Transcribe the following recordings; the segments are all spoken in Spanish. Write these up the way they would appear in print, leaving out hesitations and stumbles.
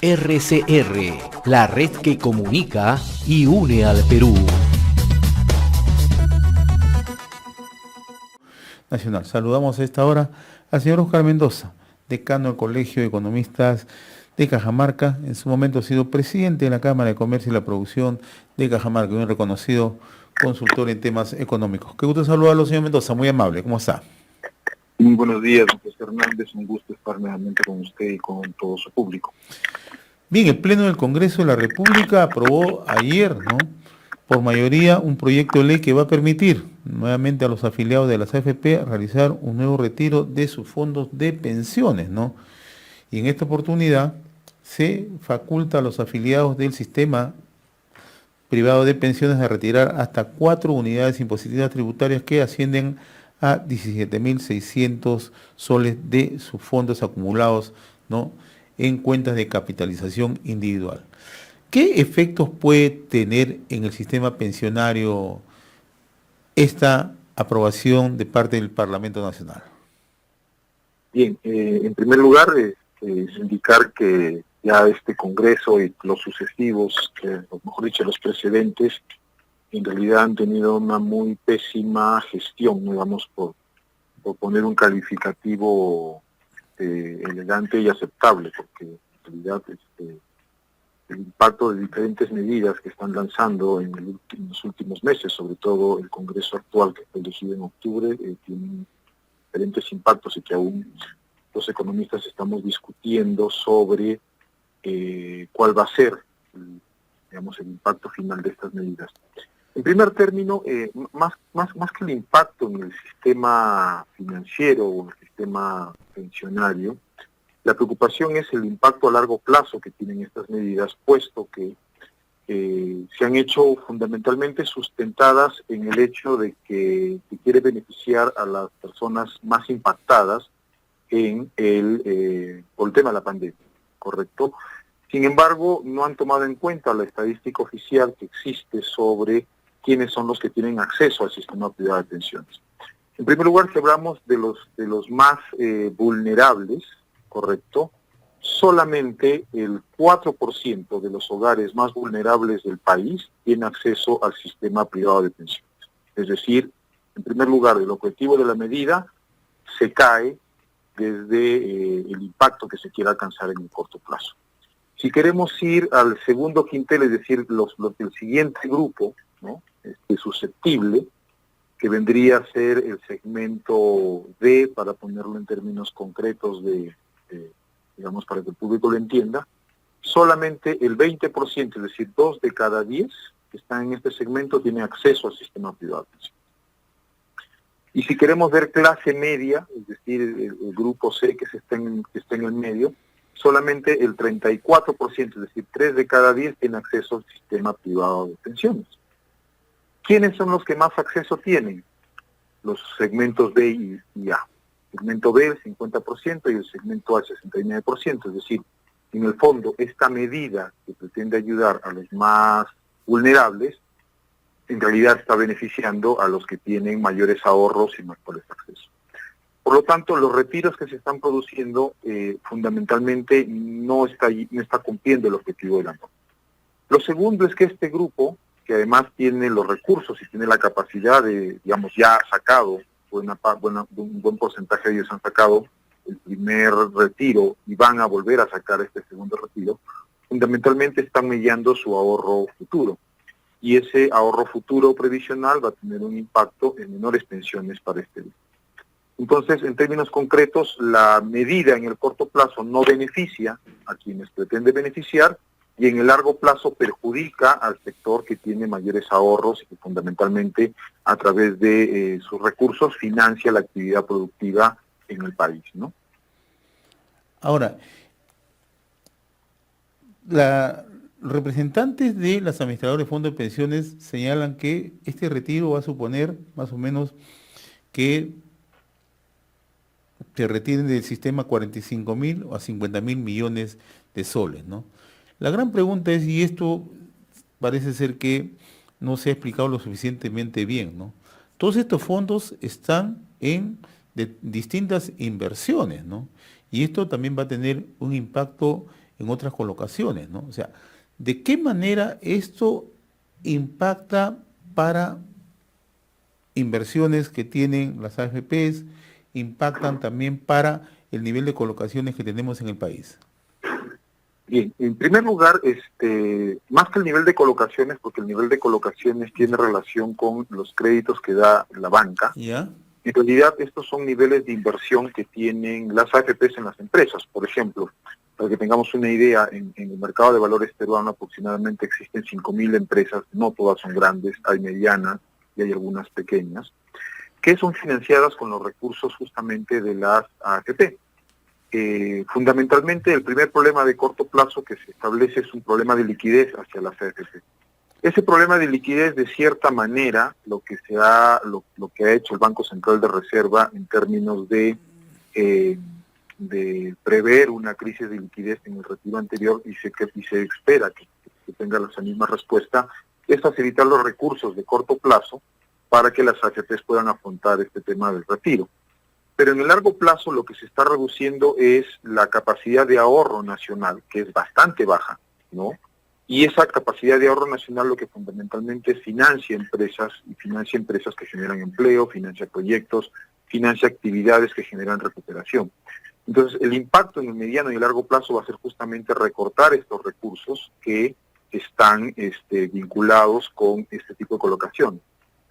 RCR, la red que comunica y une al Perú. Nacional. Saludamos a esta hora al señor Oscar Mendoza, decano del Colegio de Economistas de Cajamarca. En su momento ha sido presidente de la Cámara de Comercio y la Producción de Cajamarca, un reconocido consultor en temas económicos. Qué gusto saludarlo, señor Mendoza, muy amable. ¿Cómo está? Muy buenos días, don José Hernández. Un gusto estar nuevamente con usted y con todo su público. Bien, el Pleno del Congreso de la República aprobó ayer, por mayoría, un proyecto de ley que va a permitir nuevamente a los afiliados de las AFP realizar un nuevo retiro de sus fondos de pensiones, Y en esta oportunidad se faculta a los afiliados del sistema privado de pensiones a retirar hasta 4 unidades impositivas tributarias que ascienden a 17.600 soles de sus fondos acumulados, en cuentas de capitalización individual. ¿Qué efectos puede tener en el sistema pensionario esta aprobación de parte del Parlamento Nacional? Bien, en primer lugar, es indicar que ya este Congreso y los sucesivos, o mejor dicho, los precedentes, en realidad han tenido una muy pésima gestión, digamos, por poner un calificativo elegante y aceptable, porque en realidad el impacto de diferentes medidas que están lanzando en los últimos meses, sobre todo el Congreso actual que fue elegido en octubre, tiene diferentes impactos y que aún los economistas estamos discutiendo sobre cuál va a ser, el impacto final de estas medidas. En primer término, más que el impacto en el sistema financiero o en el sistema pensionario, la preocupación es el impacto a largo plazo que tienen estas medidas, puesto que se han hecho fundamentalmente sustentadas en el hecho de que se quiere beneficiar a las personas más impactadas por el tema de la pandemia, ¿correcto? Sin embargo, no han tomado en cuenta la estadística oficial que existe sobre quiénes son los que tienen acceso al sistema privado de pensiones. En primer lugar, si hablamos de los más vulnerables, ¿correcto? Solamente el 4% de los hogares más vulnerables del país tiene acceso al sistema privado de pensiones. Es decir, en primer lugar, el objetivo de la medida se cae desde el impacto que se quiere alcanzar en el corto plazo. Si queremos ir al segundo quintel, es decir, los del siguiente grupo, susceptible, que vendría a ser el segmento D, para ponerlo en términos concretos digamos, para que el público lo entienda, solamente el 20%, es decir, 2 de cada 10 que están en este segmento tienen acceso al sistema privado. Y si queremos ver clase media, es decir, el grupo C que está en el medio, solamente el 34%, es decir, 3 de cada 10 tienen acceso al sistema privado de pensiones. ¿Quiénes son los que más acceso tienen? Los segmentos B y A. El segmento B el 50% y el segmento A el 69%. Es decir, en el fondo, esta medida que pretende ayudar a los más vulnerables, en realidad está beneficiando a los que tienen mayores ahorros y mejores accesos. Por lo tanto, los retiros que se están produciendo fundamentalmente no está cumpliendo el objetivo de la norma. Lo segundo es que este grupo, que además tiene los recursos y tiene la capacidad de, digamos, ya ha sacado, un buen porcentaje de ellos han sacado el primer retiro y van a volver a sacar este segundo retiro, fundamentalmente están mellando su ahorro futuro. Y ese ahorro futuro previsional va a tener un impacto en menores pensiones para este grupo. Entonces, en términos concretos, la medida en el corto plazo no beneficia a quienes pretende beneficiar y en el largo plazo perjudica al sector que tiene mayores ahorros y que fundamentalmente a través de sus recursos financia la actividad productiva en el país, ¿no? Ahora, los representantes de las administradoras de fondos de pensiones señalan que este retiro va a suponer más o menos que se retiren del sistema 45.000 a 50.000 millones de soles, La gran pregunta es, y esto parece ser que no se ha explicado lo suficientemente bien, Todos estos fondos están en distintas inversiones, Y esto también va a tener un impacto en otras colocaciones, ¿no? O sea, ¿de qué manera esto impacta para inversiones que tienen las AFPs, impactan también para el nivel de colocaciones que tenemos en el país? Bien, en primer lugar, más que el nivel de colocaciones, porque el nivel de colocaciones tiene relación con los créditos que da la banca, ¿Ya? en realidad estos son niveles de inversión que tienen las AFPs en las empresas. Por ejemplo, para que tengamos una idea, en el mercado de valores peruano aproximadamente existen 5.000 empresas, no todas son grandes, hay medianas y hay algunas pequeñas, que son financiadas con los recursos justamente de las AFP. Fundamentalmente el primer problema de corto plazo que se establece es un problema de liquidez hacia las AFP. Ese problema de liquidez, de cierta manera, lo que ha hecho el Banco Central de Reserva en términos de prever una crisis de liquidez en el retiro anterior y se espera que tenga esa misma respuesta, es facilitar los recursos de corto plazo para que las AFPs puedan afrontar este tema del retiro. Pero en el largo plazo lo que se está reduciendo es la capacidad de ahorro nacional, que es bastante baja, ¿no? Y esa capacidad de ahorro nacional lo que fundamentalmente financia empresas que generan empleo, financia proyectos, financia actividades que generan recuperación. Entonces, el impacto en el mediano y largo plazo va a ser justamente recortar estos recursos que están vinculados con este tipo de colocación.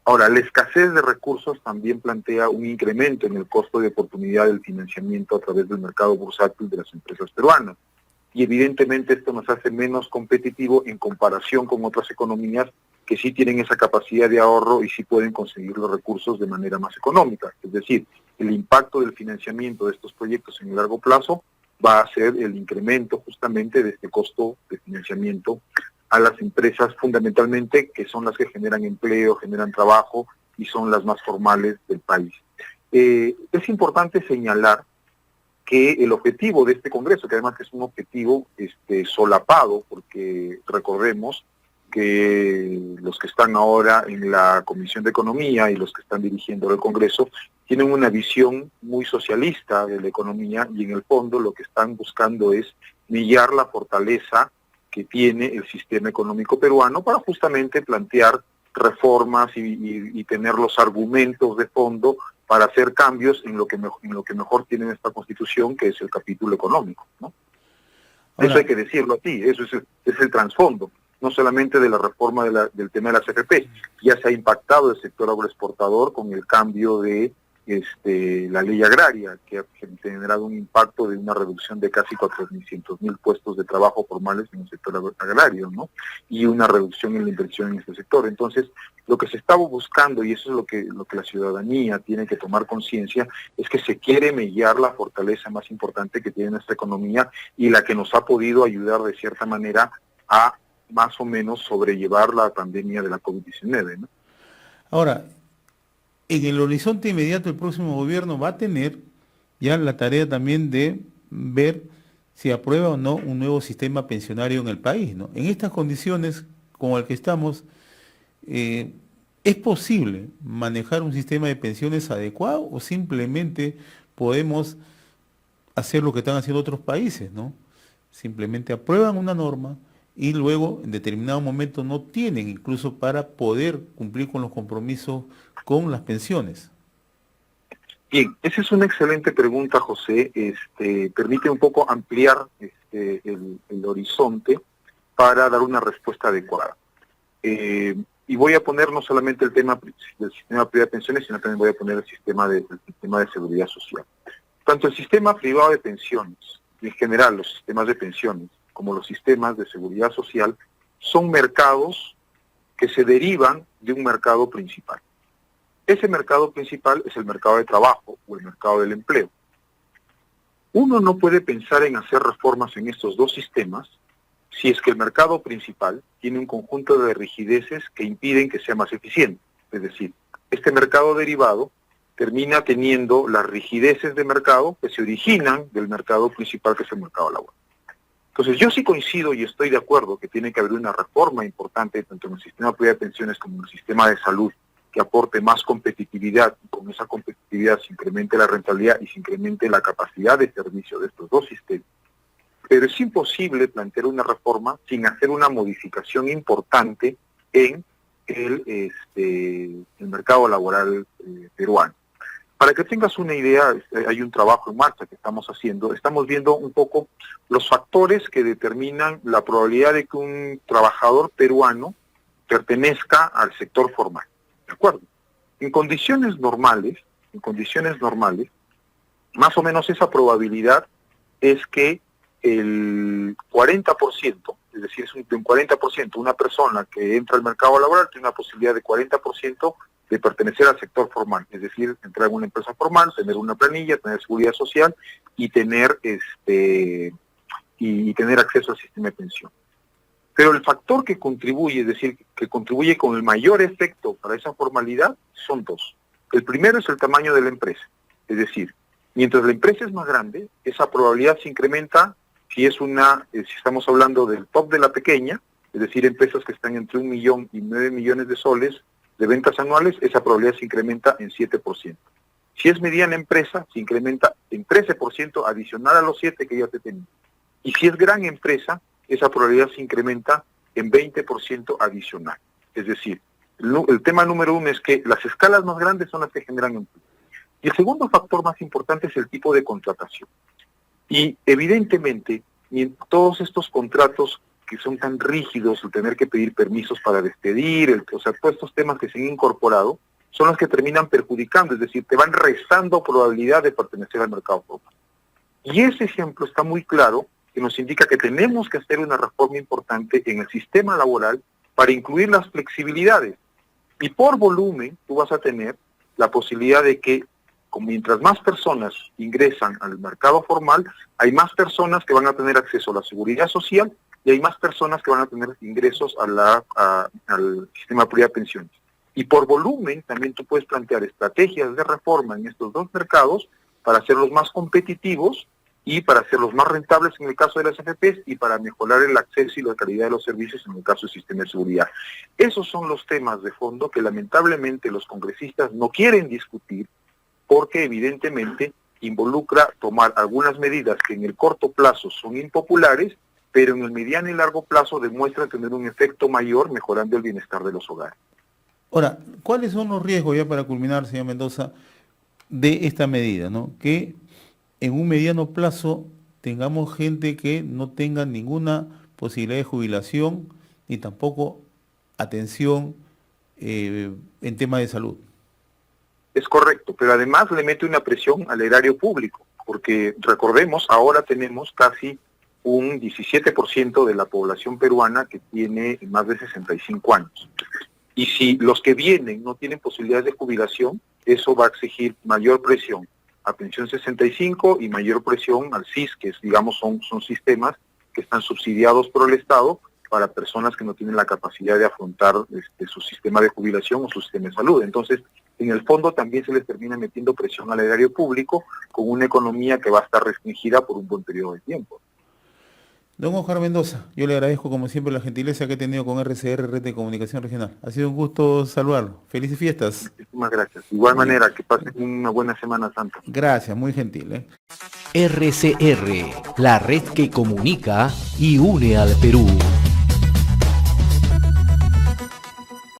Ahora, la escasez de recursos también plantea un incremento en el costo de oportunidad del financiamiento a través del mercado bursátil de las empresas peruanas. Y evidentemente esto nos hace menos competitivo en comparación con otras economías que sí tienen esa capacidad de ahorro y sí pueden conseguir los recursos de manera más económica. Es decir, el impacto del financiamiento de estos proyectos en el largo plazo va a ser el incremento justamente de este costo de financiamiento a las empresas fundamentalmente que son las que generan empleo, generan trabajo y son las más formales del país. Es importante señalar que el objetivo de este Congreso, que además es un objetivo solapado, porque recordemos que los que están ahora en la Comisión de Economía y los que están dirigiendo el Congreso tienen una visión muy socialista de la economía y en el fondo lo que están buscando es millar la fortaleza que tiene el sistema económico peruano para justamente plantear reformas y tener los argumentos de fondo para hacer cambios en lo que mejor tiene esta Constitución, que es el capítulo económico, ¿no? Ahora, eso hay que decirlo así, eso es el trasfondo, no solamente de la reforma del tema de las AFP, ya se ha impactado el sector agroexportador con el cambio de la ley agraria, que ha generado un impacto de una reducción de casi 400.000 puestos de trabajo formales en el sector agrario, ¿no? Y una reducción en la inversión en este sector. Entonces, lo que se está buscando, y eso es lo que la ciudadanía tiene que tomar conciencia, es que se quiere mellar la fortaleza más importante que tiene nuestra economía y la que nos ha podido ayudar de cierta manera a más o menos sobrellevar la pandemia de la COVID-19, ¿no? Ahora, en el horizonte inmediato el próximo gobierno va a tener ya la tarea también de ver si aprueba o no un nuevo sistema pensionario en el país, ¿no? En estas condiciones como el que estamos, ¿es posible manejar un sistema de pensiones adecuado o simplemente podemos hacer lo que están haciendo otros países, ¿no? Simplemente aprueban una norma y luego en determinado momento no tienen incluso para poder cumplir con los compromisos con las pensiones? Bien, esa es una excelente pregunta, José. Permite un poco ampliar el horizonte para dar una respuesta adecuada. Y voy a poner no solamente el tema del sistema privado de pensiones, sino también voy a poner el sistema de seguridad social. Tanto el sistema privado de pensiones, y en general los sistemas de pensiones, como los sistemas de seguridad social, son mercados que se derivan de un mercado principal. Ese mercado principal es el mercado de trabajo o el mercado del empleo. Uno no puede pensar en hacer reformas en estos dos sistemas si es que el mercado principal tiene un conjunto de rigideces que impiden que sea más eficiente. Es decir, este mercado derivado termina teniendo las rigideces de mercado que se originan del mercado principal, que es el mercado laboral. Entonces, yo sí coincido y estoy de acuerdo que tiene que haber una reforma importante tanto en el sistema privado de pensiones como en el sistema de salud, que aporte más competitividad, y con esa competitividad se incremente la rentabilidad y se incremente la capacidad de servicio de estos dos sistemas. pero es imposible plantear una reforma sin hacer una modificación importante en el mercado laboral peruano. Para que tengas una idea, hay un trabajo en marcha que estamos haciendo. Estamos viendo un poco los factores que determinan la probabilidad de que un trabajador peruano pertenezca al sector formal. ¿De acuerdo? En condiciones normales, más o menos esa probabilidad es que el 40%, es decir, es de un 40%, una persona que entra al mercado laboral tiene una posibilidad de 40% de pertenecer al sector formal, es decir, entrar en una empresa formal, tener una planilla, tener seguridad social y tener tener acceso al sistema de pensión. Pero el factor que contribuye, es decir, que contribuye con el mayor efecto para esa formalidad, son dos. El primero es el tamaño de la empresa, es decir, mientras la empresa es más grande, esa probabilidad se incrementa si estamos hablando del top de la pequeña, es decir, empresas que están entre 1 millón y 9 millones de soles de ventas anuales, esa probabilidad se incrementa en 7%. Si es mediana empresa, se incrementa en 13% adicional a los 7 que ya te tenía. Y si es gran empresa, esa probabilidad se incrementa en 20% adicional. Es decir, el tema número 1 es que las escalas más grandes son las que generan empleo. Y el segundo factor más importante es el tipo de contratación. Y evidentemente, todos estos contratos que son tan rígidos, el tener que pedir permisos para despedir, todos estos temas que se han incorporado, son los que terminan perjudicando, es decir, te van restando probabilidad de pertenecer al mercado formal. Y ese ejemplo está muy claro, que nos indica que tenemos que hacer una reforma importante en el sistema laboral para incluir las flexibilidades. Y por volumen, tú vas a tener la posibilidad de que, mientras más personas ingresan al mercado formal, hay más personas que van a tener acceso a la seguridad social y hay más personas que van a tener ingresos al sistema privado de pensiones. Y por volumen también tú puedes plantear estrategias de reforma en estos dos mercados para hacerlos más competitivos y para hacerlos más rentables en el caso de las AFPs y para mejorar el acceso y la calidad de los servicios en el caso del sistema de seguridad. Esos son los temas de fondo que lamentablemente los congresistas no quieren discutir porque evidentemente involucra tomar algunas medidas que en el corto plazo son impopulares, pero en el mediano y largo plazo demuestran tener un efecto mayor mejorando el bienestar de los hogares. Ahora, ¿cuáles son los riesgos, ya para culminar, señor Mendoza, de esta medida, ¿no? Que en un mediano plazo tengamos gente que no tenga ninguna posibilidad de jubilación ni tampoco atención en tema de salud. Es correcto, pero además le mete una presión al erario público, porque recordemos, ahora tenemos casi un 17% de la población peruana que tiene más de 65 años. Y si los que vienen no tienen posibilidades de jubilación, eso va a exigir mayor presión a pensión 65 y mayor presión al CIS, que son sistemas que están subsidiados por el Estado para personas que no tienen la capacidad de afrontar su sistema de jubilación o su sistema de salud. Entonces, en el fondo también se les termina metiendo presión al erario público con una economía que va a estar restringida por un buen periodo de tiempo. Don Oscar Mendoza, yo le agradezco como siempre la gentileza que he tenido con RCR, Red de Comunicación Regional. Ha sido un gusto saludarlo. Felices fiestas. Muchísimas gracias. De igual manera, que pasen una buena Semana Santa. Gracias, muy gentil. RCR, la red que comunica y une al Perú.